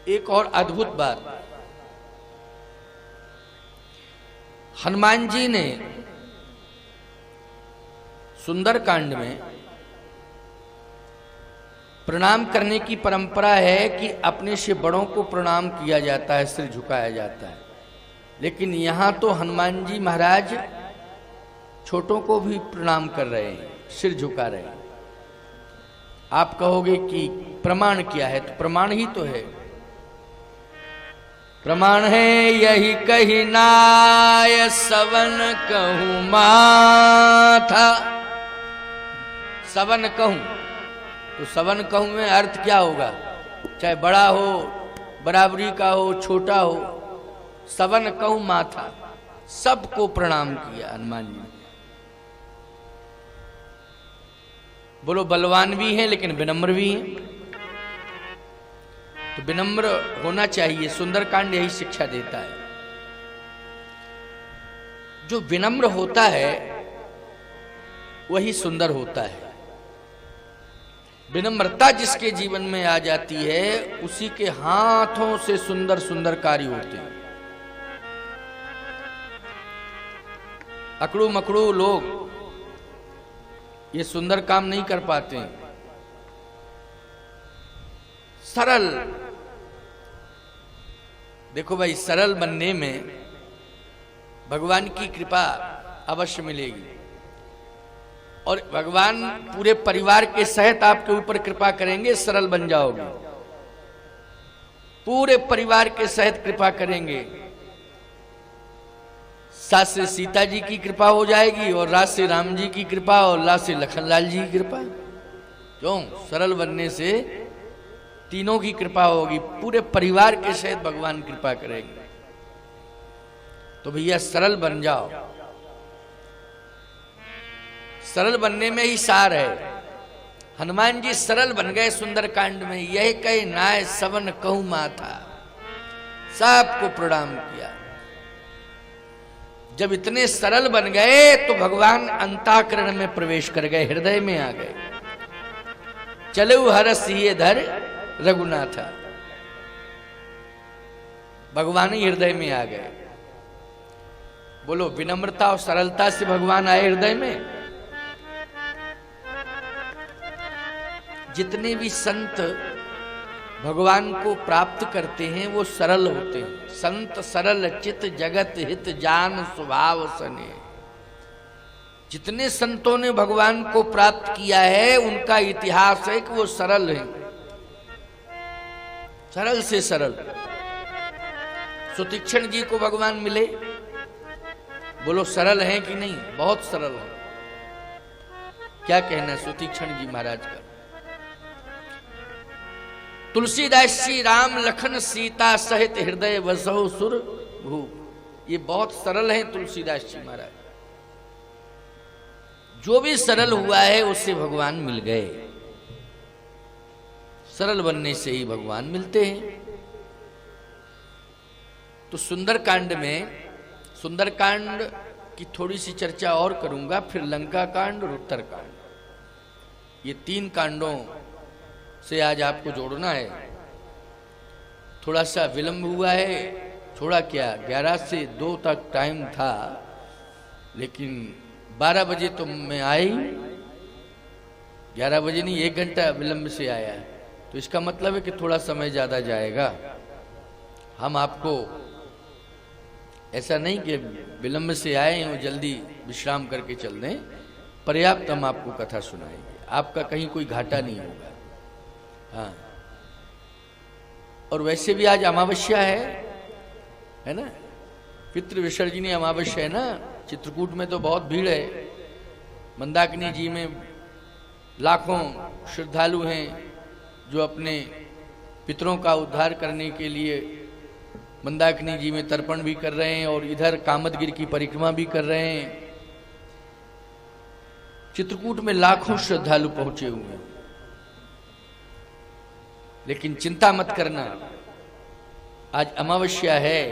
एक और अद्भुत बात, हनुमान जी ने सुंदरकांड में प्रणाम करने की परंपरा है कि अपने से बड़ों को प्रणाम किया जाता है, सिर झुकाया जाता है। लेकिन यहां तो हनुमान जी महाराज छोटों को भी प्रणाम कर रहे हैं, सिर झुका रहे हैं। आप कहोगे कि प्रमाण क्या है, तो प्रमाण ही तो है। प्रमाण है यही कही नाय सवन कहूं माथा। सवन कहूं तो सवन कहूं में अर्थ क्या होगा, चाहे बड़ा हो, बराबरी का हो, छोटा हो। सवन कहूं माथा, सबको प्रणाम किया हनुमान जी। बोलो बलवान भी हैं लेकिन विनम्र भी हैं, तो विनम्र होना चाहिए। सुंदरकांड यही शिक्षा देता है। जो विनम्र होता है वही सुंदर होता है। विनम्रता जिसके जीवन में आ जाती है उसी के हाथों से सुंदर सुंदर कार्य होते हैं। अकड़ू मकड़ू लोग ये सुंदर काम नहीं कर पाते हैं। सरल, देखो भाई, सरल बनने में भगवान की कृपा अवश्य मिलेगी। और भगवान पूरे परिवार के सहित आपके ऊपर कृपा करेंगे, सरल बन जाओगे। पूरे परिवार के सहित कृपा करेंगे। सास से सीता जी की कृपा हो जाएगी, और रात से राम जी की कृपा, और लात से लखनलाल जी की कृपा। क्यों? सरल बनने से तीनों की कृपा होगी, पूरे परिवार के सहित भगवान कृपा करेंगे। तो भैया सरल बन जाओ। सरल बनने में ही सार है। हनुमान जी सरल बन गए सुंदरकांड में। यह कहे नाय सवन कहूं माथा, सबको प्रणाम किया। जब इतने सरल बन गए तो भगवान अंतःकरण में प्रवेश कर गए, हृदय में आ गए। चलो हरस ये धर रघुनाथा, भगवान ही हृदय में आ गए। बोलो, विनम्रता और सरलता से भगवान आए हृदय में। जितने भी संत भगवान को प्राप्त करते हैं वो सरल होते हैं। संत सरल चित जगत हित जान स्वभाव सने। जितने संतों ने भगवान को प्राप्त किया है उनका इतिहास है कि वो सरल है, सरल से सरल। सुतीक्षण जी को भगवान मिले, बोलो सरल हैं कि नहीं? बहुत सरल है। क्या कहना सुतीक्षण जी महाराज का। तुलसीदास जी राम लखन सीता सहित हृदय वसहु सुर भूप। ये बहुत सरल हैं तुलसीदास जी महाराज। जो भी सरल हुआ है उससे भगवान मिल गए। सरल बनने से ही भगवान मिलते हैं। तो सुंदरकांड में, सुंदरकांड की थोड़ी सी चर्चा और करूंगा, फिर लंका कांड और उत्तरकांड। ये तीन कांडों से आज आपको जोड़ना है। थोड़ा सा विलंब हुआ है, थोड़ा क्या, 11 से 2 तक टाइम था, लेकिन 12 बजे तो मैं आई। 11 बजे नहीं, 1 घंटा विलंब से आया है। तो इसका मतलब है कि थोड़ा समय ज्यादा जाएगा। हम आपको ऐसा नहीं कि विलंब से आए और जल्दी विश्राम करके चल दें, पर्याप्त हम आपको कथा सुनाएंगे। आपका कहीं कोई घाटा नहीं होगा। हाँ, और वैसे भी आज अमावस्या है ना, पितृ विसर्जनी अमावस्या है ना। चित्रकूट में तो बहुत भीड़ है। मंदाकिनी जी में लाखों श्रद्धालु हैं जो अपने पितरों का उद्धार करने के लिए मंदाकिनी जी में तर्पण भी कर रहे हैं, और इधर कामदगिरि की परिक्रमा भी कर रहे हैं। चित्रकूट में लाखों श्रद्धालु पहुंचे हुए हैं। लेकिन चिंता मत करना, आज अमावस्या है।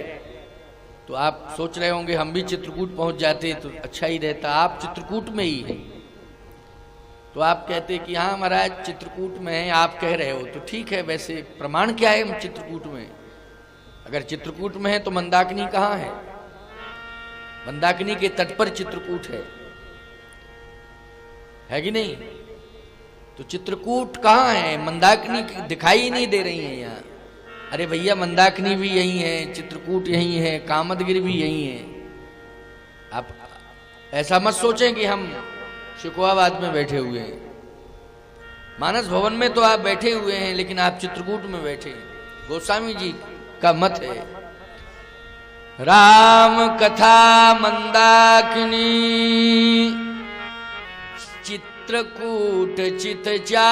तो आप सोच रहे होंगे हम भी चित्रकूट पहुंच जाते तो अच्छा ही रहता। आप चित्रकूट में ही हैं, तो आप कहते कि हाँ महाराज चित्रकूट में है, आप कह रहे हो तो ठीक है, वैसे प्रमाण क्या है हम चित्रकूट में? अगर चित्रकूट में है तो मंदाकिनी कहाँ है? मंदाकिनी के तट पर चित्रकूट है कि नहीं? तो चित्रकूट कहाँ है? मंदाकिनी दिखाई नहीं दे रही है यहाँ। अरे भैया मंदाकिनी भी यही है, चित्रकूट यही है, कामदगिरि भी यही है। आप ऐसा मत सोचें कि हम शिकोहाबाद में बैठे हुए हैं। मानस भवन में तो आप बैठे हुए हैं, लेकिन आप चित्रकूट में बैठे हैं। गोस्वामी जी का मत है राम कथा मंदाकिनी चित्रकूट चितचार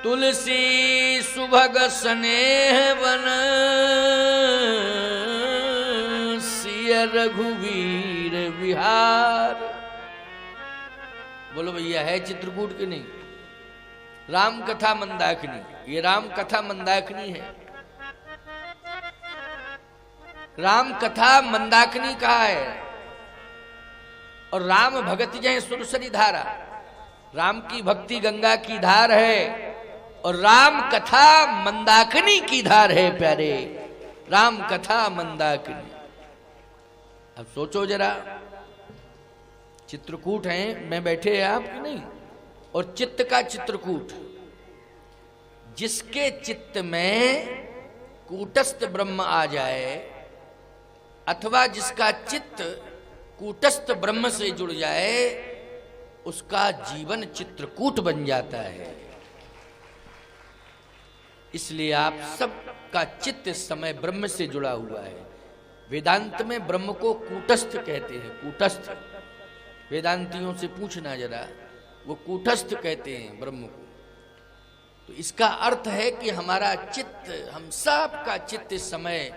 तुलसी सुभग स्नेह वन सिय रघुवीर विहार। बोलो भैया है चित्रकूट की नहीं? राम कथा मंदाकिनी, ये राम कथा मंदाकिनी है। राम कथा मंदाकिनी कहा है। और राम भगत जय सुरसरी धारा, राम की भक्ति गंगा की धार है और राम कथा मंदाकिनी की धार है प्यारे। राम कथा मंदाकिनी। अब सोचो जरा, चित्रकूट है में बैठे हैं आप कि नहीं? और चित्त का चित्रकूट, जिसके चित्त में कूटस्थ ब्रह्म आ जाए अथवा जिसका चित्त कूटस्थ ब्रह्म से जुड़ जाए, उसका जीवन चित्रकूट बन जाता है। इसलिए आप सबका चित्त इस समय ब्रह्म से जुड़ा हुआ है। वेदांत में ब्रह्म को कूटस्थ कहते हैं। कूटस्थ, वेदांतियों से पूछना जरा, वो कूटस्थ कहते हैं ब्रह्म को। तो इसका अर्थ है कि हमारा चित्त, हम सब का चित्त इस समय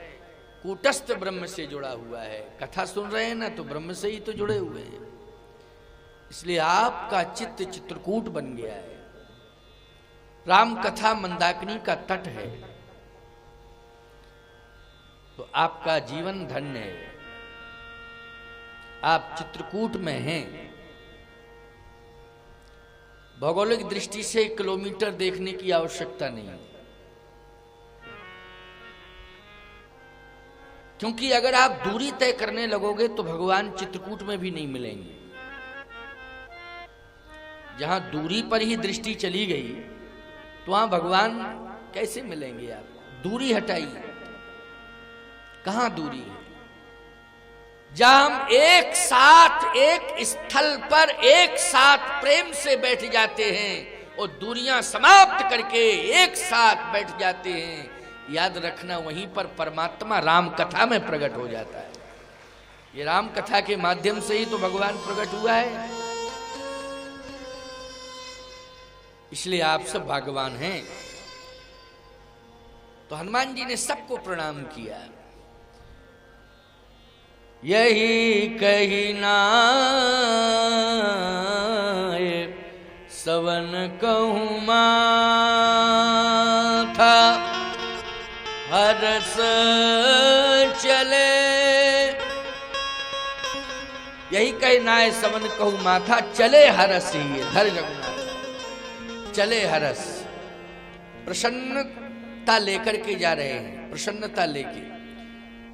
कूटस्थ ब्रह्म से जुड़ा हुआ है। कथा सुन रहे हैं ना, तो ब्रह्म से ही तो जुड़े हुए हैं। इसलिए आपका चित्त चित्रकूट बन गया है। राम कथा मंदाकिनी का तट है, तो आपका जीवन धन्य है। आप चित्रकूट में हैं। भौगोलिक दृष्टि से किलोमीटर देखने की आवश्यकता नहीं है, क्योंकि अगर आप दूरी तय करने लगोगे तो भगवान चित्रकूट में भी नहीं मिलेंगे। जहां दूरी पर ही दृष्टि चली गई तो वहां भगवान कैसे मिलेंगे? आप दूरी हटाइए, कहां दूरी है? जहां हम एक साथ एक स्थल पर एक साथ प्रेम से बैठ जाते हैं और दूरियां समाप्त करके एक साथ बैठ जाते हैं, याद रखना वहीं पर परमात्मा राम कथा में प्रकट हो जाता है। ये राम कथा के माध्यम से ही तो भगवान प्रकट हुआ है। इसलिए आप सब भाग्यवान हैं। तो हनुमान जी ने सबको प्रणाम किया। यही कही नाय सवन कहूँ माथा हरस चले। यही कही नाय सवन कहूँ माथा चले हरस ही धर रघुनाथ। चले हरस, प्रसन्नता लेकर के जा रहे हैं। प्रसन्नता लेके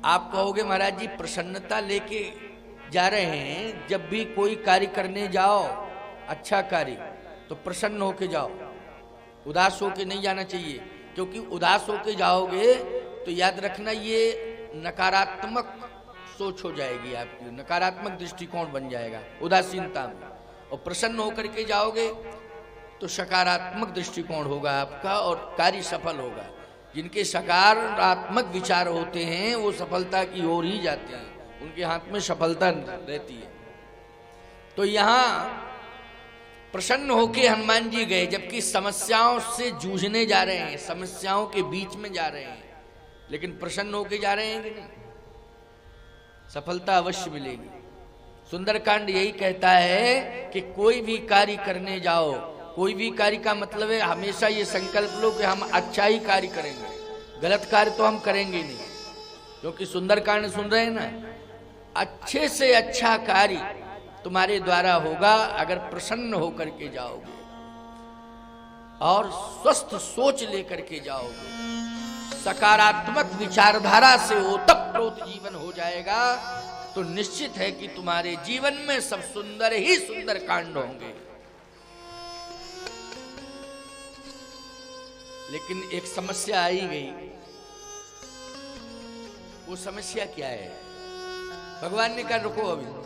आप कहोगे महाराज जी प्रसन्नता लेके जा रहे हैं, जब भी कोई कार्य करने जाओ अच्छा कार्य तो प्रसन्न होके जाओ, उदास होके नहीं जाना चाहिए। क्योंकि उदास होके जाओगे तो याद रखना ये नकारात्मक सोच हो जाएगी आपकी, नकारात्मक दृष्टिकोण बन जाएगा उदासीनता में। और प्रसन्न होकर के जाओगे तो सकारात्मक दृष्टिकोण होगा आपका और कार्य सफल होगा। जिनके सकारात्मक विचार होते हैं वो सफलता की ओर ही जाते हैं, उनके हाथ में सफलता रहती है। तो यहाँ प्रसन्न होके हनुमान जी गए, जबकि समस्याओं से जूझने जा रहे हैं, समस्याओं के बीच में जा रहे हैं, लेकिन प्रसन्न होके जा रहे हैं कि नहीं? सफलता अवश्य मिलेगी। सुंदरकांड यही कहता है कि कोई भी कार्य करने जाओ, कोई भी कार्य का मतलब है हमेशा ये संकल्प लो कि हम अच्छा ही कार्य करेंगे, गलत कार्य तो हम करेंगे नहीं। क्योंकि सुंदरकांड सुन रहे हैं ना, अच्छे से अच्छा कार्य तुम्हारे द्वारा होगा अगर प्रसन्न होकर के जाओगे और स्वस्थ सोच लेकर के जाओगे, सकारात्मक विचारधारा से ओतप्रोत जीवन हो जाएगा, तो निश्चित है कि तुम्हारे जीवन में सब सुंदर ही सुंदर कांड होंगे। लेकिन एक समस्या आई गई। वो समस्या क्या है? भगवान ने कहा रुको अभी।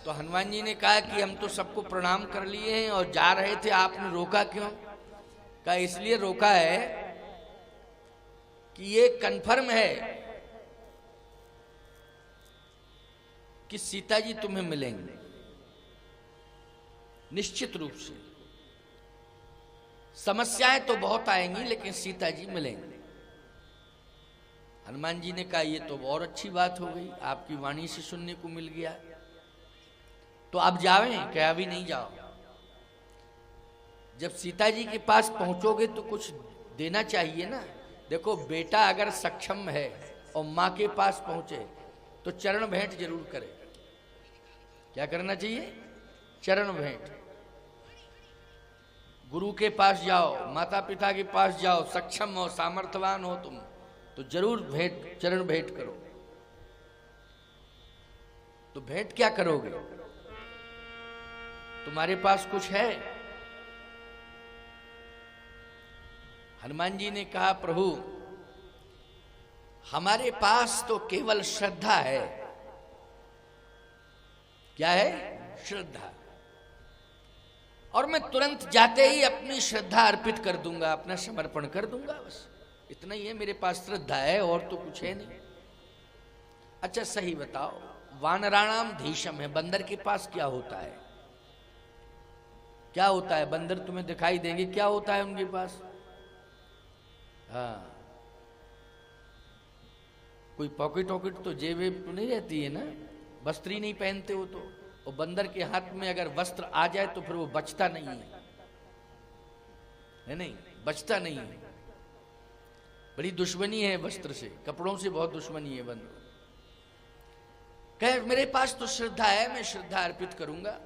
तो हनुमान जी ने कहा कि हम तो सबको प्रणाम कर लिए हैं और जा रहे थे, आपने रोका क्यों? कहा इसलिए रोका है कि ये कन्फर्म है कि सीता जी तुम्हें मिलेंगे निश्चित रूप से। समस्याएं तो बहुत आएंगी लेकिन सीता जी मिलेंगे। हनुमान जी ने कहा ये तो और अच्छी बात हो गई, आपकी वाणी से सुनने को मिल गया। तो आप जावें क्या? अभी नहीं जाओ। जब सीता जी के पास पहुंचोगे तो कुछ देना चाहिए ना। देखो बेटा अगर सक्षम है और माँ के पास पहुंचे तो चरण भेंट जरूर करे। क्या करना चाहिए? चरण भेंट। गुरु के पास जाओ, माता पिता के पास जाओ, सक्षम हो, सामर्थ्यवान हो तुम, तो जरूर भेंट, चरण भेंट करो। तो भेंट क्या करोगे? तुम्हारे पास कुछ है? हनुमान जी ने कहा प्रभु हमारे पास तो केवल श्रद्धा है। क्या है? श्रद्धा। और मैं तुरंत जाते ही अपनी श्रद्धा अर्पित कर दूंगा, अपना समर्पण कर दूंगा, बस इतना ही है मेरे पास। श्रद्धा है और तो कुछ है नहीं। अच्छा सही बताओ, वानराणाम धीशम है, बंदर के पास क्या होता है? क्या होता है? बंदर तुम्हें दिखाई देंगे, क्या होता है उनके पास? हाँ, कोई पॉकेट वॉकेट तो जेब तो नहीं रहती है ना, वस्त्र ही नहीं पहनते हो तो। और बंदर के हाथ में अगर वस्त्र आ जाए तो फिर वो बचता नहीं है नहीं, बचता नहीं है। बड़ी दुश्मनी है वस्त्र से, कपड़ों से बहुत दुश्मनी है बंदर। कहे मेरे पास तो श्रद्धा है, मैं श्रद्धा अर्पित करूंगा।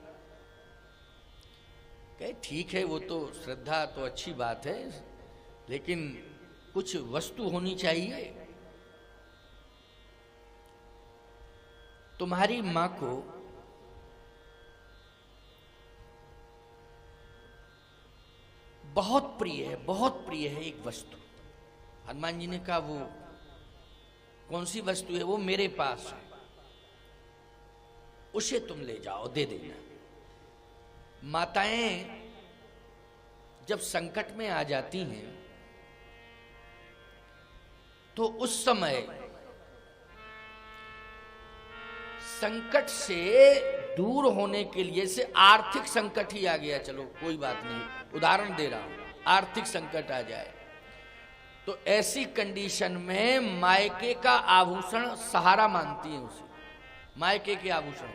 कहे ठीक है, वो तो श्रद्धा तो अच्छी बात है, लेकिन कुछ वस्तु होनी चाहिए। तुम्हारी मां को बहुत प्रिय है, बहुत प्रिय है एक वस्तु। हनुमान जी ने कहा वो कौन सी वस्तु है? वो मेरे पास है, उसे तुम ले जाओ, दे देना। माताएं जब संकट में आ जाती हैं तो उस समय संकट से दूर होने के लिए, से आर्थिक संकट ही आ गया, चलो कोई बात नहीं, उदाहरण दे रहा हूं, आर्थिक संकट आ जाए तो ऐसी कंडीशन में मायके का आभूषण सहारा मानती है उसे। मायके के आभूषण,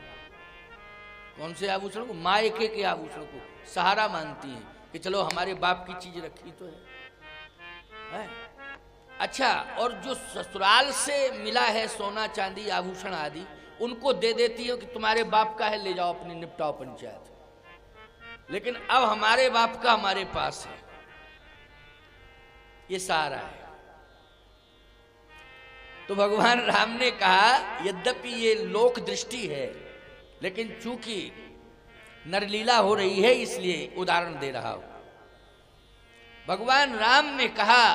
कौन से आभूषण को? मायके के आभूषण को सहारा मानती हैं कि चलो हमारे बाप की चीज रखी तो है? अच्छा, और जो ससुराल से मिला है सोना चांदी आभूषण आदि, उनको दे देती हो कि तुम्हारे बाप का है, ले जाओ अपनी निपटाओ पंचायत। लेकिन अब हमारे बाप का हमारे पास है, ये सहारा है। तो भगवान राम ने कहा यद्यपि ये लोक दृष्टि है, लेकिन चूंकि नरलीला हो रही है इसलिए उदाहरण दे रहा हूं। भगवान राम ने कहा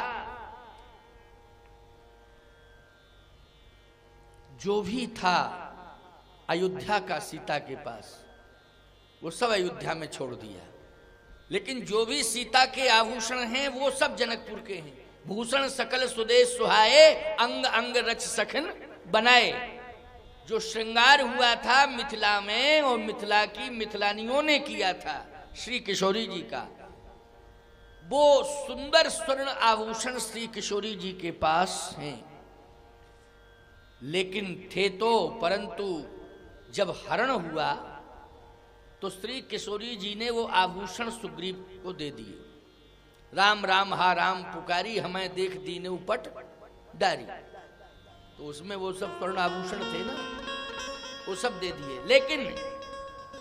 जो भी था अयोध्या का सीता के पास, वो सब अयोध्या में छोड़ दिया, लेकिन जो भी सीता के आभूषण हैं वो सब जनकपुर के हैं। भूषण सकल सुदेश सुहाए, अंग अंग रच सखन बनाए। जो श्रृंगार हुआ था मिथिला में और मिथिला की मिथिलानियों ने किया था श्री किशोरी जी का, वो सुंदर स्वर्ण आभूषण श्री किशोरी जी के पास हैं। लेकिन थे तो, परंतु जब हरण हुआ तो श्री किशोरी जी ने वो आभूषण सुग्रीव को दे दिए। राम राम हा राम पुकारी, हमें देख दीने उपट डारी। तो उसमें वो सब स्वर्ण आभूषण थे ना, वो सब दे दिए। लेकिन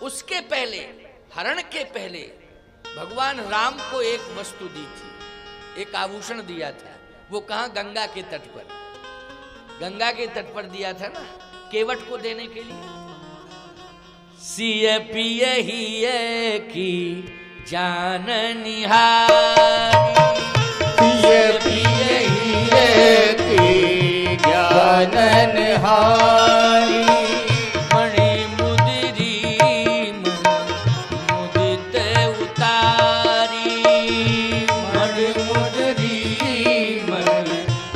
उसके पहले, हरण के पहले भगवान राम को एक वस्तु दी थी, एक आभूषण दिया था। वो कहां? गंगा के तट पर। गंगा के तट पर दिया था ना, केवट को देने के लिए। सिय पिय ही की जान निहारी, सिय पिय ही की जान निहारी। मणि मुदिरी मुदित उतारी, मणि मुदिरी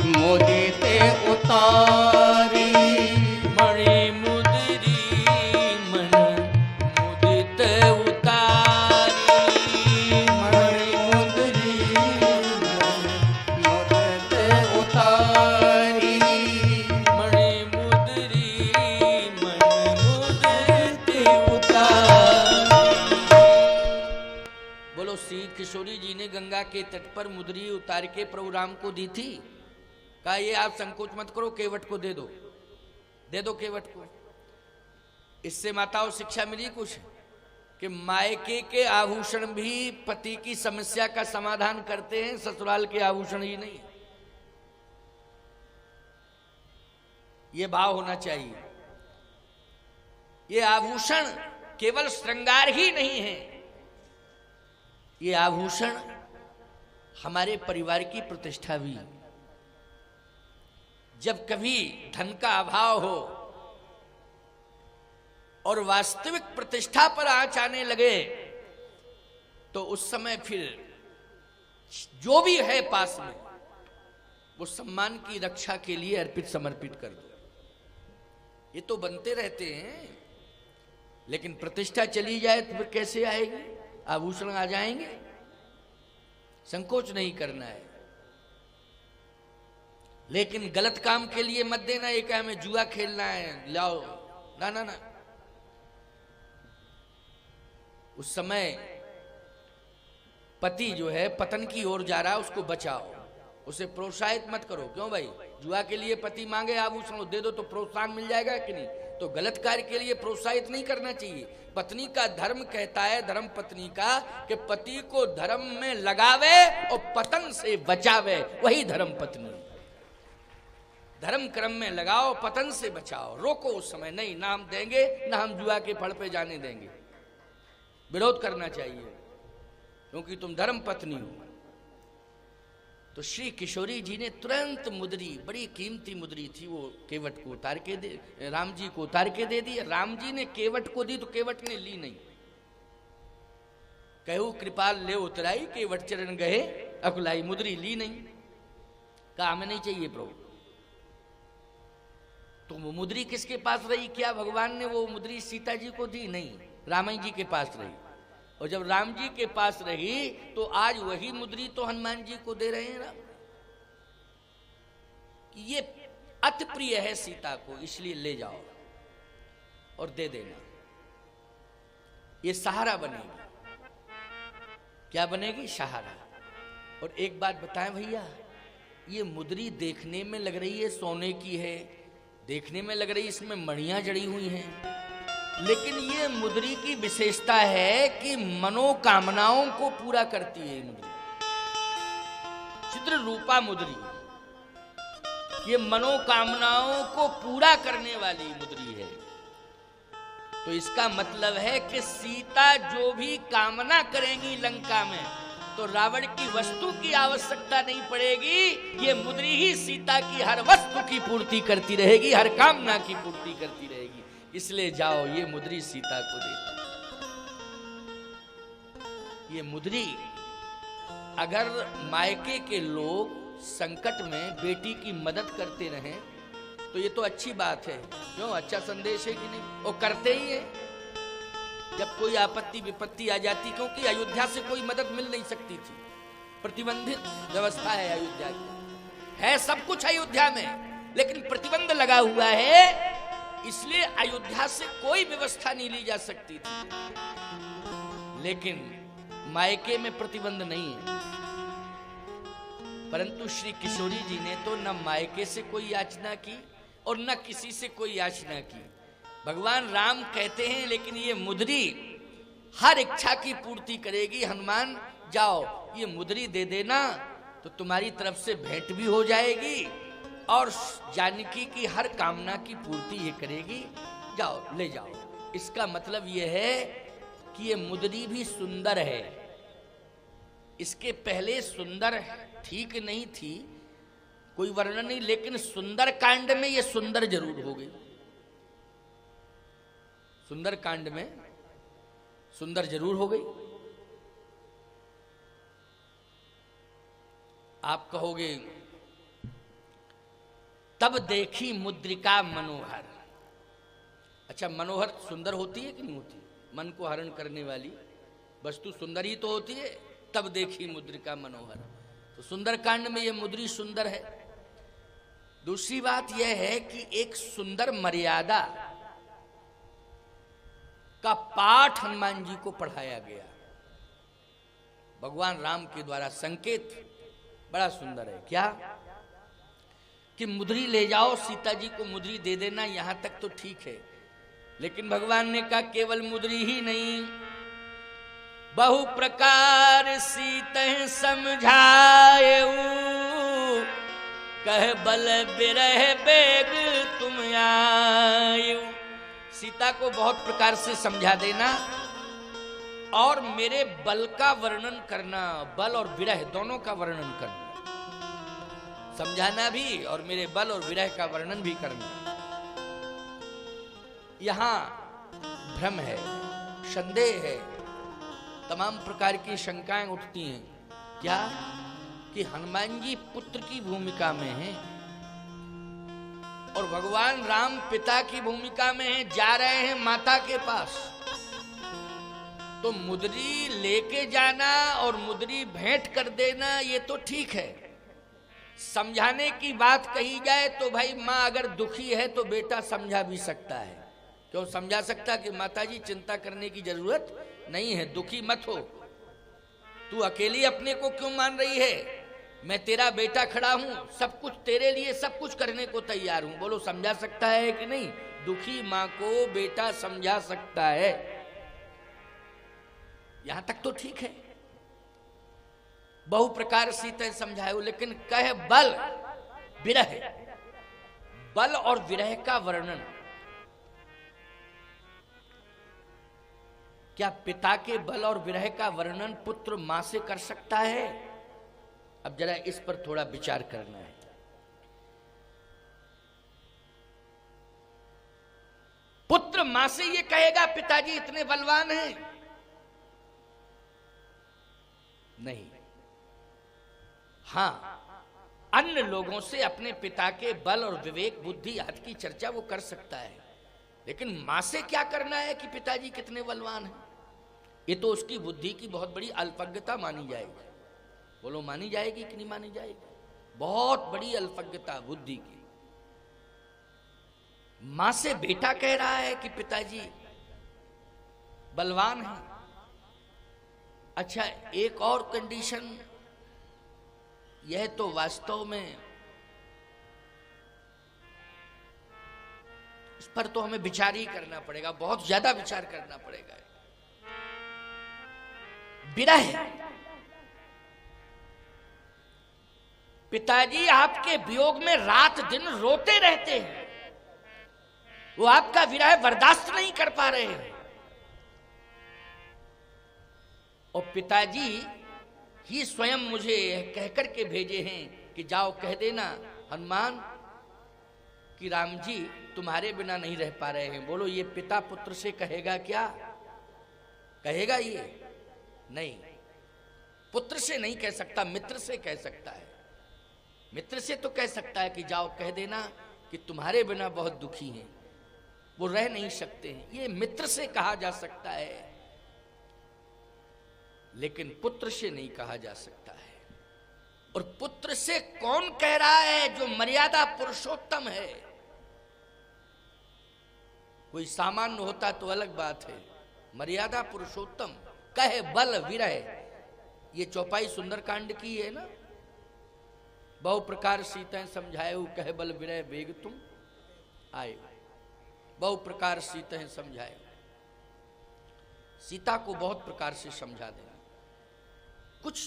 मुदित उतारी। मणि मुदिरी मुदित उतारी, मणि मुदिरी मुदित उतारी। मणि मुदिरी मुदित उतारी। बोलो, श्री किशोरी जी ने गंगा के तट पर मुदरी उतार के प्रभु राम को दी थी। कहा ये आप संकोच मत करो, केवट को दे दो केवट को। इससे माताओं शिक्षा मिली कुछ कि मायके के आभूषण भी पति की समस्या का समाधान करते हैं, ससुराल के आभूषण ही नहीं। ये भाव होना चाहिए। ये आभूषण केवल श्रृंगार ही नहीं है, ये आभूषण हमारे परिवार की प्रतिष्ठा भी। जब कभी धन का अभाव हो और वास्तविक प्रतिष्ठा पर आंच आने लगे, तो उस समय फिर जो भी है पास में, वो सम्मान की रक्षा के लिए अर्पित समर्पित कर दो। ये तो बनते रहते हैं, लेकिन प्रतिष्ठा चली जाए तो फिर कैसे आएगी? आभूषण आ जाएंगे। संकोच नहीं करना है, लेकिन गलत काम के लिए मत देना। ये क्या हमें जुआ खेलना है, लाओ, ना ना ना। उस समय पति जो है पतन की ओर जा रहा है, उसको बचाओ, उसे प्रोत्साहित मत करो। क्यों भाई? जुआ के लिए पति मांगे आभूषण, दे दो तो प्रोत्साहन मिल जाएगा कि नहीं? तो गलत कार्य के लिए प्रोत्साहित नहीं करना चाहिए। पत्नी का धर्म कहता है, धर्म पत्नी का, कि पति को धर्म में लगावे और पतन से बचावे, वही धर्म पत्नी। धर्म क्रम में लगाओ, पतन से बचाओ, रोको। उस समय नहीं, ना हम देंगे, ना हम जुआ के फड़ पे जाने देंगे। विरोध करना चाहिए, क्योंकि तुम धर्म पत्नी हो। तो श्री किशोरी जी ने तुरंत मुद्री, बड़ी कीमती मुद्री थी, वो केवट को उतार के दे, राम जी को उतार के दे दी। राम जी ने केवट को दी तो केवट ने ली नहीं। कहू कृपाल ले उतराई, केवट चरण गए अकुलाई, मुद्री ली नहीं। कहा हमें नहीं चाहिए प्रभु। तो वो मुद्री किसके पास रही? क्या भगवान ने वो मुद्री सीता जी को दी? नहीं, रामायण जी के पास रही। और जब राम जी के पास रही तो आज वही मुद्री तो हनुमान जी को दे रहे हैं राम, कि ये अति प्रिय है सीता को, इसलिए ले जाओ और दे देना। ये सहारा बनेगी। क्या बनेगी? सहारा। और एक बात बताएं भैया, ये मुद्री देखने में लग रही है सोने की है, देखने में लग रही है इसमें मणियां जड़ी हुई हैं, लेकिन ये मुद्री की विशेषता है कि मनोकामनाओं को पूरा करती है। ये मुद्री चित्र रूपा मुद्री, ये मनोकामनाओं को पूरा करने वाली मुद्री है। तो इसका मतलब है कि सीता जो भी कामना करेंगी लंका में, तो रावण की वस्तु की आवश्यकता नहीं पड़ेगी। ये मुद्री ही सीता की हर वस्तु की पूर्ति करती रहेगी, हर कामना की पूर्ति करती रहेगी। इसलिए जाओ, ये मुद्री सीता को दे। ये मुद्री अगर मायके के लोग संकट में बेटी की मदद करते रहें तो ये तो अच्छी बात है। क्यों? अच्छा संदेश है कि नहीं? वो करते ही है। जब कोई आपत्ति विपत्ति आ जाती, क्योंकि अयोध्या से कोई मदद मिल नहीं सकती थी, प्रतिबंधित व्यवस्था है अयोध्या की। है सब कुछ अयोध्या में, लेकिन प्रतिबंध लगा हुआ है, इसलिए अयोध्या से कोई व्यवस्था नहीं ली जा सकती थी। लेकिन मायके में प्रतिबंध नहीं है। परंतु श्री किशोरी जी ने तो न मायके से कोई याचना की और न किसी से कोई याचना की। भगवान राम कहते हैं लेकिन ये मुद्री हर इच्छा की पूर्ति करेगी। हनुमान जाओ ये मुद्री दे देना तो तुम्हारी तरफ से भेंट भी हो जाएगी और जानकी की हर कामना की पूर्ति ये करेगी। जाओ ले जाओ। इसका मतलब ये है कि ये मुद्री भी सुंदर है। इसके पहले सुंदर ठीक नहीं थी, कोई वर्णन नहीं, लेकिन सुंदर कांड में ये सुंदर जरूर हो गई। सुंदर कांड में सुंदर जरूर हो गई। आप कहोगे तब देखी मुद्रिका मनोहर। अच्छा, मनोहर सुंदर होती है कि नहीं होती? मन को हरण करने वाली वस्तु सुंदर ही तो होती है। तब देखी मुद्रिका मनोहर, तो सुंदर कांड में यह मुद्री सुंदर है। दूसरी बात यह है कि एक सुंदर मर्यादा का पाठ हनुमान जी को पढ़ाया गया भगवान राम के द्वारा। संकेत बड़ा सुंदर है। क्या कि मुद्री ले जाओ, सीता जी को मुद्री दे देना, यहां तक तो ठीक है। लेकिन भगवान ने कहा केवल मुद्री ही नहीं, बहु प्रकार सीता समझाए, कह बल बिरह बेग तुम आयु। सीता को बहुत प्रकार से समझा देना और मेरे बल का वर्णन करना, बल और विरह दोनों का वर्णन करना, समझाना भी और मेरे बल और विरह का वर्णन भी करना। यहां भ्रम है, संदेह है, तमाम प्रकार की शंकाएं उठती हैं। क्या कि हनुमान जी पुत्र की भूमिका में हैं और भगवान राम पिता की भूमिका में हैं, जा रहे हैं माता के पास। तो मुद्री लेके जाना और मुद्री भेंट कर देना ये तो ठीक है। समझाने की बात कही जाए तो भाई माँ अगर दुखी है तो बेटा समझा भी सकता है। क्यों समझा सकता कि माता जी चिंता करने की जरूरत नहीं है, दुखी मत हो, तू अकेली अपने को क्यों मान रही है, मैं तेरा बेटा खड़ा हूं, सब कुछ तेरे लिए, सब कुछ करने को तैयार हूं। बोलो समझा सकता है कि नहीं? दुखी मां को बेटा समझा सकता है, यहां तक तो ठीक है। बहु प्रकार सीता समझाए, लेकिन कह बल विरह, बल और विरह का वर्णन। क्या पिता के बल और विरह का वर्णन पुत्र मां से कर सकता है? अब जरा इस पर थोड़ा विचार करना है। पुत्र मां से ये कहेगा पिताजी इतने बलवान हैं? नहीं। हां, अन्य लोगों से अपने पिता के बल और विवेक बुद्धि आदि की चर्चा वो कर सकता है, लेकिन मां से क्या करना है कि पिताजी कितने बलवान हैं? ये तो उसकी बुद्धि की बहुत बड़ी अल्पज्ञता मानी जाएगी। बोलो मानी जाएगी कि नहीं मानी जाएगी? बहुत बड़ी अल्पज्ञता बुद्धि की। मां से बेटा कह रहा है कि पिताजी बलवान है। अच्छा, एक और कंडीशन, यह तो वास्तव में इस पर तो हमें विचार ही करना पड़ेगा, बहुत ज्यादा विचार करना पड़ेगा। विरह, पिताजी आपके वियोग में रात दिन रोते रहते हैं, वो आपका विरह बर्दाश्त नहीं कर पा रहे हैं। और पिताजी ही स्वयं मुझे कहकर के भेजे हैं कि जाओ कह देना हनुमान कि राम जी तुम्हारे बिना नहीं रह पा रहे हैं। बोलो ये पिता पुत्र से कहेगा क्या? कहेगा ये? नहीं, पुत्र से नहीं कह सकता, मित्र से कह सकता है। मित्र से तो कह सकता है कि जाओ कह देना कि तुम्हारे बिना बहुत दुखी हैं, वो रह नहीं सकते हैं। ये मित्र से कहा जा सकता है, लेकिन पुत्र से नहीं कहा जा सकता है। और पुत्र से कौन कह रहा है? जो मर्यादा पुरुषोत्तम है। कोई सामान्य होता तो अलग बात है, मर्यादा पुरुषोत्तम कहे बल विरह। ये चौपाई सुंदरकांड की है ना, बहु प्रकार सीता समझाए, कहे बल विरह बेग तुम आए। बहु प्रकार सीते समझाए, सीता को बहुत प्रकार से समझा देना। कुछ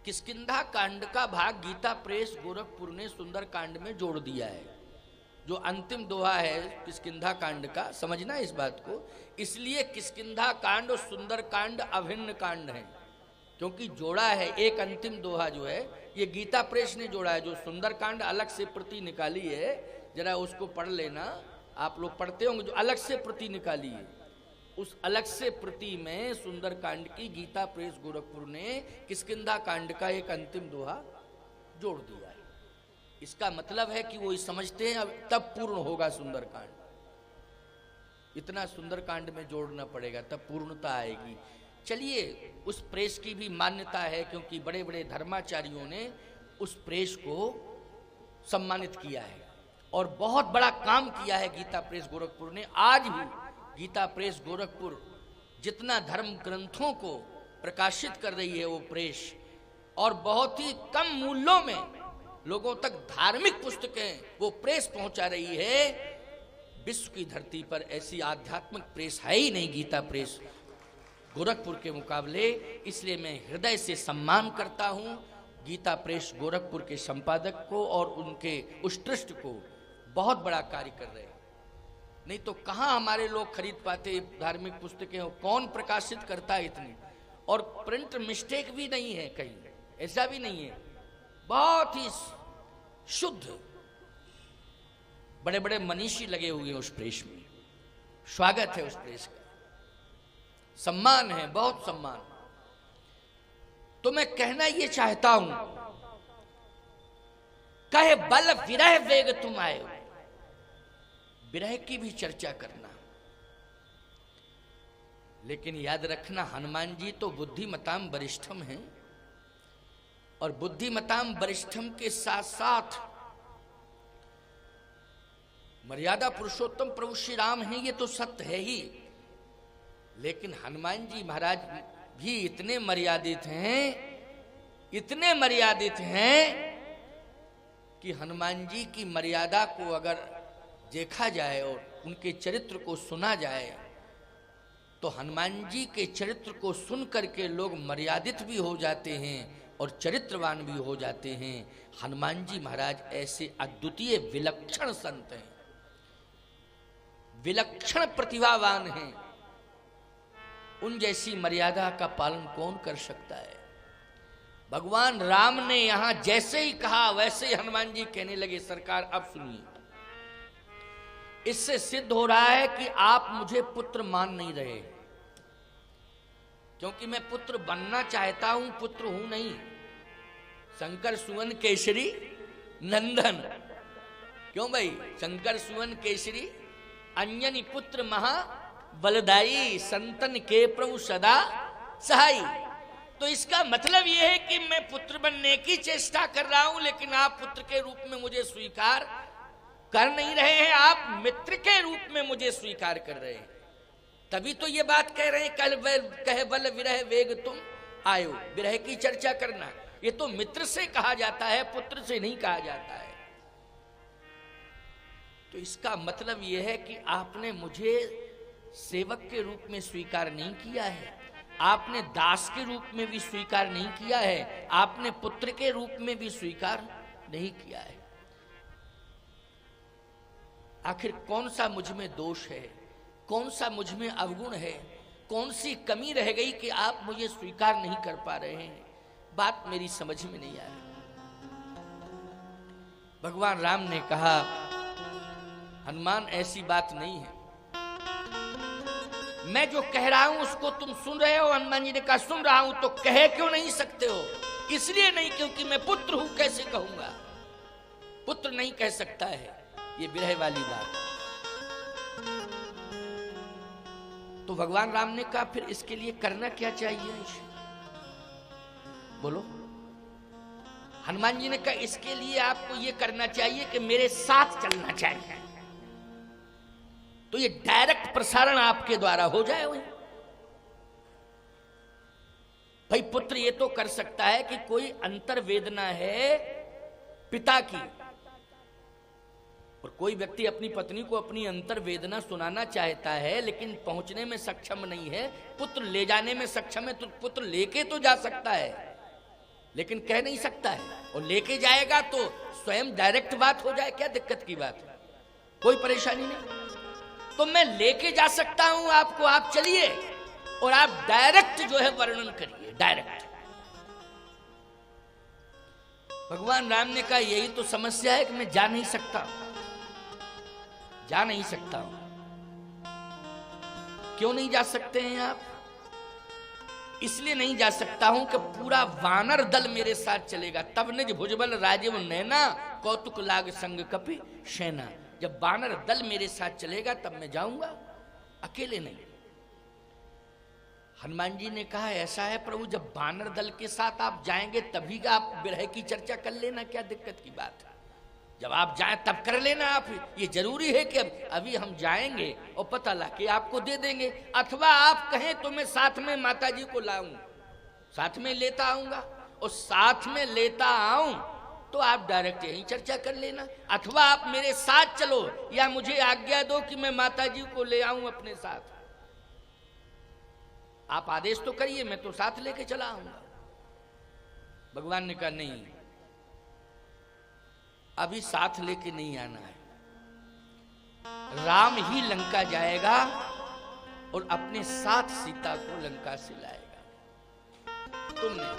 किष्किंधा कांड का भाग गीता प्रेस गोरखपुर ने सुंदर कांड में जोड़ दिया है। जो अंतिम दोहा है किष्किंधा कांड का, समझना इस बात को, इसलिए किष्किंधा कांड और सुंदर कांड अभिन्न कांड है, क्योंकि जोड़ा है। एक अंतिम दोहा जो है ये गीता प्रेस ने जोड़ा है। जो सुंदर कांड अलग से प्रति निकाली है, जरा उसको पढ़ लेना, आप लोग पढ़ते होंगे, जो अलग से प्रति निकाली है, उस अलग से प्रति में सुंदर कांड की गीता प्रेस गोरखपुर ने किष्किंधा कांड का एक अंतिम दोहा जोड़ दिया है। इसका मतलब है कि वो समझते हैं अब तब पूर्ण होगा सुंदर कांड। इतना सुंदर कांड में जोड़ना पड़ेगा तब पूर्णता आएगी। चलिए, उस प्रेस की भी मान्यता है, क्योंकि बड़े बड़े धर्माचार्यों ने उस प्रेस को सम्मानित किया है और बहुत बड़ा काम किया है गीता प्रेस गोरखपुर ने। आज भी गीता प्रेस गोरखपुर जितना धर्म ग्रंथों को प्रकाशित कर रही है वो प्रेस, और बहुत ही कम मूल्यों में लोगों तक धार्मिक पुस्तकें वो प्रेस पहुंचा रही है। विश्व की धरती पर ऐसी आध्यात्मिक प्रेस है ही नहीं गीता प्रेस गोरखपुर के मुकाबले। इसलिए मैं हृदय से सम्मान करता हूं गीता प्रेस गोरखपुर के संपादक को और उनके उस ट्रस्ट को। बहुत बड़ा कार्य कर रहे हैं, नहीं तो कहां हमारे लोग खरीद पाते धार्मिक पुस्तकें, कौन प्रकाशित करता है इतनी। और प्रिंट मिस्टेक भी नहीं है कहीं, ऐसा भी नहीं है, बहुत ही शुद्ध बड़े बड़े मनीषी लगे हुए हैं उस प्रेस में। स्वागत है उस प्रेस का, सम्मान है, बहुत सम्मान। तो मैं कहना ये चाहता हूं, कहे बल विरह वेग तुम आए, विरह की भी चर्चा करना, लेकिन याद रखना हनुमान जी तो बुद्धिमताम वरिष्ठम हैं, और बुद्धिमताम वरिष्ठम के साथ साथ मर्यादा पुरुषोत्तम प्रभु श्री राम हैं, ये तो सत्य है ही। लेकिन हनुमान जी महाराज भी इतने मर्यादित हैं, इतने मर्यादित हैं कि हनुमान जी की मर्यादा को अगर देखा जाए और उनके चरित्र को सुना जाए तो हनुमान जी के चरित्र को सुन करके लोग मर्यादित भी हो जाते हैं और चरित्रवान भी हो जाते हैं। हनुमान जी महाराज ऐसे अद्वितीय विलक्षण संत हैं, विलक्षण प्रतिभावान हैं। उन जैसी मर्यादा का पालन कौन कर सकता है। भगवान राम ने यहां जैसे ही कहा वैसे ही हनुमान जी कहने लगे, सरकार अब सुनिए, इससे सिद्ध हो रहा है कि आप मुझे पुत्र मान नहीं रहे, क्योंकि मैं पुत्र बनना चाहता हूं, पुत्र हूं नहीं। शंकर सुवन केसरी नंदन, क्यों भाई, शंकर सुवन केसरी अंजनी पुत्र महा बलदाई, संतन के प्रभु सदा सहाई। तो इसका मतलब यह है कि मैं पुत्र बनने की चेष्टा कर रहा हूं, लेकिन आप पुत्र के रूप में मुझे स्वीकार कर नहीं रहे हैं, आप मित्र के रूप में मुझे स्वीकार कर रहे हैं। तभी तो ये बात कह रहे हैं, कल कहे बल विरह वेग तुम आयो, विरह की चर्चा करना। ये तो मित्र से कहा जाता है, पुत्र से नहीं कहा जाता है। तो इसका मतलब यह है कि आपने मुझे सेवक के रूप में स्वीकार नहीं किया है, आपने दास के रूप में भी स्वीकार नहीं किया है, आपने पुत्र के रूप में भी स्वीकार नहीं किया है। आखिर कौन सा मुझ में दोष है, कौन सा मुझ में अवगुण है, कौन सी कमी रह गई कि आप मुझे स्वीकार नहीं कर पा रहे हैं। बात मेरी समझ में नहीं आ रही। भगवान राम ने कहा, हनुमान ऐसी बात नहीं है, मैं जो कह रहा हूं उसको तुम सुन रहे हो। हनुमान जी ने कहा, सुन रहा हूं, तो कहे क्यों नहीं सकते हो? इसलिए नहीं क्योंकि मैं पुत्र हूं, कैसे कहूंगा, पुत्र नहीं कह सकता है। ये विरह वाली बात। तो भगवान राम ने कहा, फिर इसके लिए करना क्या चाहिए, बोलो। हनुमान जी ने कहा, इसके लिए आपको ये करना चाहिए कि मेरे साथ चलना चाहिए। तो ये डायरेक्ट प्रसारण आपके द्वारा हो जाए। वही भाई, पुत्र ये तो कर सकता है कि कोई अंतर वेदना है पिता की, और कोई व्यक्ति अपनी पत्नी को अपनी अंतर वेदना सुनाना चाहता है लेकिन पहुंचने में सक्षम नहीं है, पुत्र ले जाने में सक्षम है, तो पुत्र लेके तो जा सकता है लेकिन कह नहीं सकता है। और लेके जाएगा तो स्वयं डायरेक्ट बात हो जाए, क्या दिक्कत की बात है, कोई परेशानी नहीं। तो मैं लेके जा सकता हूं आपको, आप चलिए और आप डायरेक्ट जो है वर्णन करिए, डायरेक्ट। भगवान राम ने कहा यही तो समस्या है कि मैं जा नहीं सकता, जा नहीं सकता हूं। क्यों नहीं जा सकते हैं आप? इसलिए नहीं जा सकता हूं कि पूरा वानर दल मेरे साथ चलेगा। तब निज भुजबल राजीव नैना कौतुक लाग संग कपि शैना। जब वानर दल मेरे साथ चलेगा तब मैं जाऊंगा, अकेले नहीं। हनुमान जी ने कहा ऐसा है प्रभु, जब वानर दल के साथ आप जाएंगे तभी का आप विरह की चर्चा कर लेना, क्या दिक्कत की बात है। जब आप जाएं तब कर लेना आप। ये जरूरी है कि अभी हम जाएंगे और पता लाके आपको दे देंगे, अथवा आप कहें तो मैं साथ में माता जी को लाऊं, साथ में लेता आऊंगा। और साथ में लेता आऊं तो आप डायरेक्ट यही चर्चा कर लेना, अथवा आप मेरे साथ चलो या मुझे आज्ञा दो कि मैं माता जी को ले आऊं अपने साथ। आप आदेश तो करिए, मैं तो साथ लेके चला आऊंगा। भगवान ने कहा नहीं, अभी साथ लेके नहीं आना है। राम ही लंका जाएगा और अपने साथ सीता को लंका से लाएगा, तुम नहीं।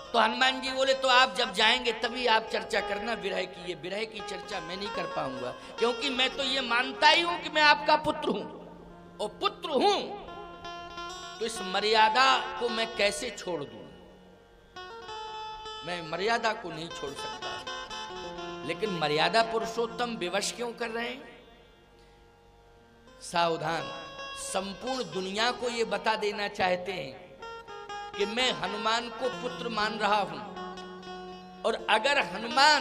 तो हनुमान जी बोले तो आप जब जाएंगे तभी आप चर्चा करना विरह की। ये विरह की चर्चा मैं नहीं कर पाऊंगा, क्योंकि मैं तो ये मानता ही हूं कि मैं आपका पुत्र हूं, और पुत्र हूं तो इस मर्यादा को मैं कैसे छोड़ दूं। मैं मर्यादा को नहीं छोड़ सकता। लेकिन मर्यादा पुरुषोत्तम विवश क्यों कर रहे हैं? सावधान, संपूर्ण दुनिया को ये बता देना चाहते हैं कि मैं हनुमान को पुत्र मान रहा हूं। और अगर हनुमान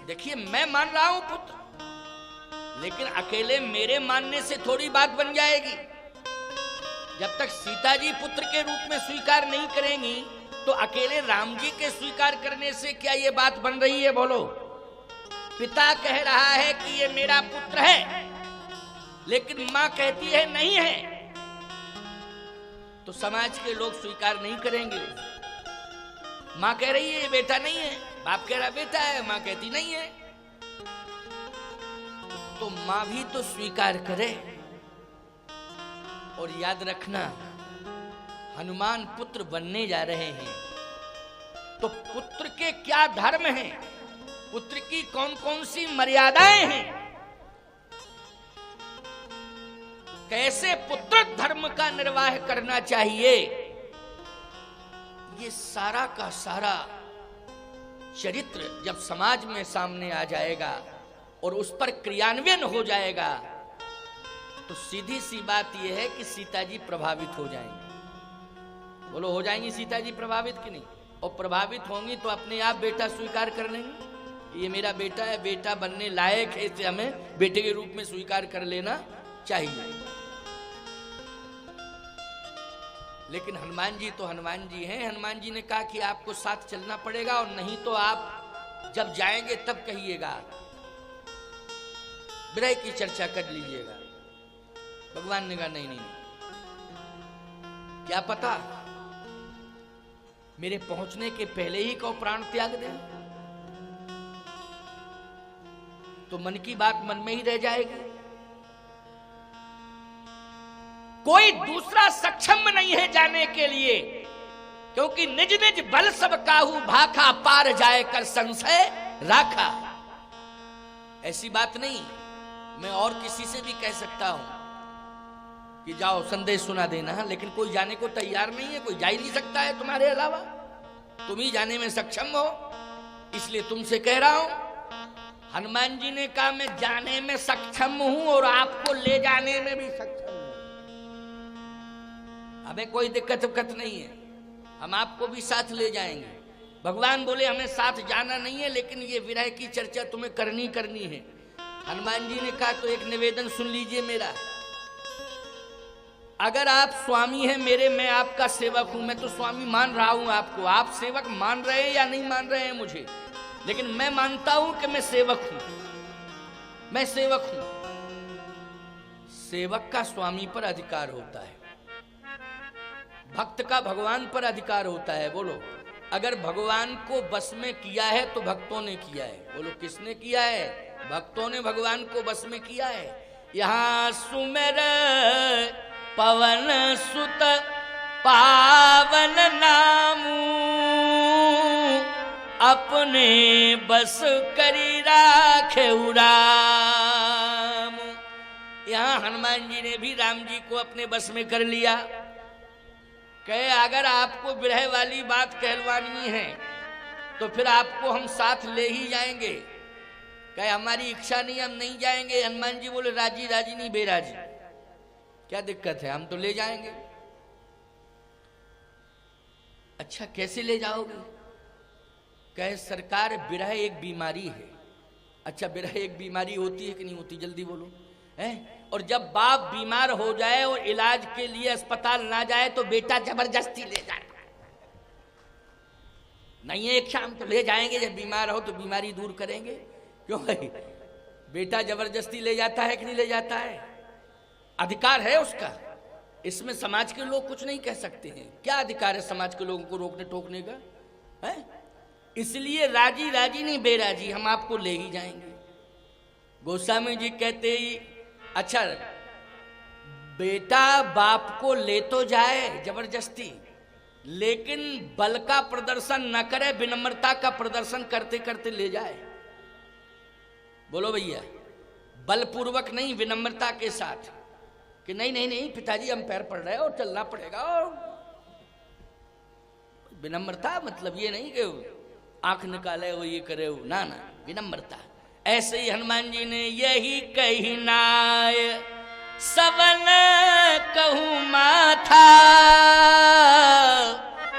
देखिए मैं मान रहा हूं पुत्र, लेकिन अकेले मेरे मानने से थोड़ी बात बन जाएगी। जब तक सीता जी पुत्र के रूप में स्वीकार नहीं करेंगी तो अकेले राम जी के स्वीकार करने से क्या ये बात बन रही है? बोलो। पिता कह रहा है कि ये मेरा पुत्र है, लेकिन मां कहती है नहीं है, तो समाज के लोग स्वीकार नहीं करेंगे। मां कह रही है ये बेटा नहीं है, बाप कह रहा बेटा है, मां कहती नहीं है, तो मां भी तो स्वीकार करे। और याद रखना, हनुमान पुत्र बनने जा रहे हैं तो पुत्र के क्या धर्म हैं, पुत्र की कौन कौन सी मर्यादाएं हैं, कैसे पुत्र धर्म का निर्वाह करना चाहिए, ये सारा का सारा चरित्र जब समाज में सामने आ जाएगा और उस पर क्रियान्वयन हो जाएगा तो सीधी सी बात यह है कि सीता जी प्रभावित हो जाएंगी। बोलो, हो जाएंगी सीता जी प्रभावित कि नहीं? और प्रभावित होंगी तो अपने आप बेटा स्वीकार कर लेंगे, ये मेरा बेटा है, बेटा बनने लायक है, इसे हमें बेटे के रूप में स्वीकार कर लेना चाहिए। लेकिन हनुमान जी तो हनुमान जी हैं। हनुमान जी ने कहा कि आपको साथ चलना पड़ेगा, और नहीं तो आप जब जाएंगे तब कहिएगा, विरह की चर्चा कर लीजिएगा। भगवान ने कहा नहीं नहीं, क्या पता मेरे पहुंचने के पहले ही को प्राण त्याग दे, तो मन की बात मन में ही रह जाएगी। कोई दूसरा सक्षम नहीं है जाने के लिए, क्योंकि निज निज बल सब काहू भाखा, पार जाए कर संशय राखा। ऐसी बात नहीं, मैं और किसी से भी कह सकता हूं कि जाओ संदेश सुना देना, लेकिन कोई जाने को तैयार नहीं है, कोई जा ही नहीं सकता है तुम्हारे अलावा। तुम ही जाने में सक्षम हो, इसलिए तुमसे कह रहा हूं। हनुमान जी ने कहा मैं जाने में सक्षम हूं और आपको ले जाने में भी सक्षम हूं, हमें कोई दिक्कत नहीं है, हम आपको भी साथ ले जाएंगे। भगवान बोले हमें साथ जाना नहीं है, लेकिन ये विरह की चर्चा तुम्हें करनी है। हनुमान जी ने कहा तो एक निवेदन सुन लीजिए मेरा, अगर आप स्वामी हैं मेरे, मैं आपका सेवक हूं, मैं तो स्वामी मान रहा हूं आपको, आप सेवक मान रहे हैं या नहीं मान रहे हैं मुझे, लेकिन मैं मानता हूं कि मैं सेवक हूं, मैं सेवक हूं। सेवक का स्वामी पर अधिकार होता है, भक्त का भगवान पर अधिकार होता है। बोलो, अगर भगवान को बस में किया है तो भक्तों ने किया है। बोलो, किसने किया है? भक्तों ने भगवान को बस में किया है। यहां सुमेर पवन सुत पावन नामू, अपने बस करी राखे राम। यहां हनुमान जी ने भी राम जी को अपने बस में कर लिया। कहे अगर आपको विरह वाली बात कहलवानी है तो फिर आपको हम साथ ले ही जाएंगे। कहे हमारी इच्छा नहीं, हम नहीं जाएंगे। हनुमान जी बोले राजी राजी नहीं बेराजी, क्या दिक्कत है, हम तो ले जाएंगे। अच्छा कैसे ले जाओगे? कहे सरकार विरह एक बीमारी है। अच्छा विरह एक बीमारी होती है कि नहीं होती? जल्दी बोलो है। और जब बाप बीमार हो जाए और इलाज के लिए अस्पताल ना जाए तो बेटा जबरदस्ती ले जाए। नहीं है एक शाम तो ले जाएंगे, जब बीमार हो तो बीमारी दूर करेंगे। क्यों भाई? बेटा जबरदस्ती ले जाता है कि नहीं ले जाता है? अधिकार है उसका, इसमें समाज के लोग कुछ नहीं कह सकते हैं। क्या अधिकार है समाज के लोगों को रोकने टोकने का है? इसलिए राजी राजी नहीं बेराजी, हम आपको ले ही जाएंगे। गोस्वामी जी कहते ही अच्छा बेटा बाप को ले तो जाए जबरदस्ती, लेकिन बल का प्रदर्शन न करे, विनम्रता का प्रदर्शन करते करते ले जाए। बोलो भैया, बलपूर्वक नहीं, विनम्रता के साथ कि नहीं नहीं नहीं पिताजी हम पैर पड़ रहे हैं और चलना पड़ेगा। और विनम्रता मतलब ये नहीं कि आंख निकाले वो ये करे वो, ना ना, विनम्रता। ऐसे ही हनुमान जी ने यही कही नाय सवन कहूँ माथा,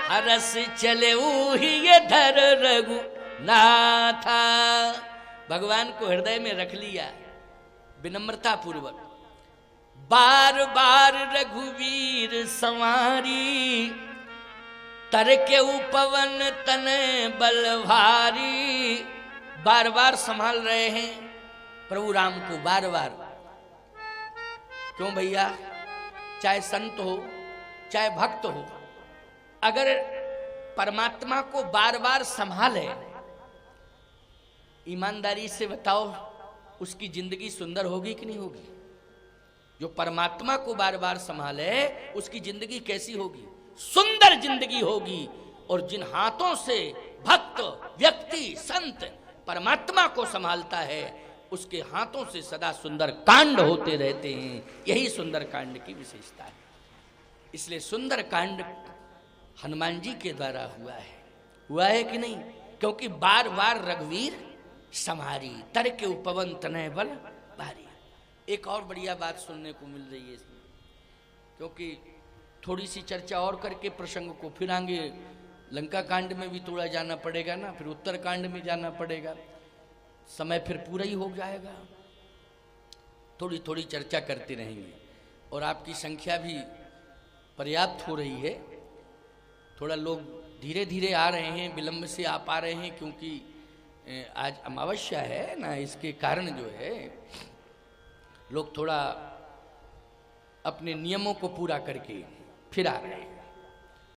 हरस चले ही ये धर रघु नाथा। भगवान को हृदय में रख लिया विनम्रता पूर्वक। बार बार रघुवीर संवारी, तर के उपवन तन बल भारी। बार बार संभाल रहे हैं प्रभु राम को, बार बार। क्यों भैया? चाहे संत हो चाहे भक्त हो, अगर परमात्मा को बार बार संभाले, ईमानदारी से बताओ उसकी जिंदगी सुंदर होगी कि नहीं होगी? जो परमात्मा को बार बार संभाले उसकी जिंदगी कैसी होगी? सुंदर जिंदगी होगी। और जिन हाथों से भक्त व्यक्ति संत परमात्मा को संभालता है, उसके हाथों से सदा सुंदर कांड होते रहते हैं। यही सुंदर कांड की विशेषता है। इसलिए सुंदर कांड हनुमान जी के द्वारा हुआ है कि नहीं? क्योंकि बार बार रघुवीर संहारी, तर के उपवन तनय बल भारी। एक और बढ़िया बात सुनने को मिल रही है इसमें, क्योंकि थोड़ी सी चर्चा और करके प्रसंग को फिर आगे लंका कांड में भी थोड़ा जाना पड़ेगा ना, फिर उत्तर कांड में जाना पड़ेगा, समय फिर पूरा ही हो जाएगा। थोड़ी थोड़ी चर्चा करते रहेंगे और आपकी संख्या भी पर्याप्त हो रही है। थोड़ा लोग धीरे धीरे आ रहे हैं, विलंब से आ पा रहे हैं, क्योंकि आज अमावस्या है ना, इसके कारण जो है लोग थोड़ा अपने नियमों को पूरा करके फिर आ रहे हैं।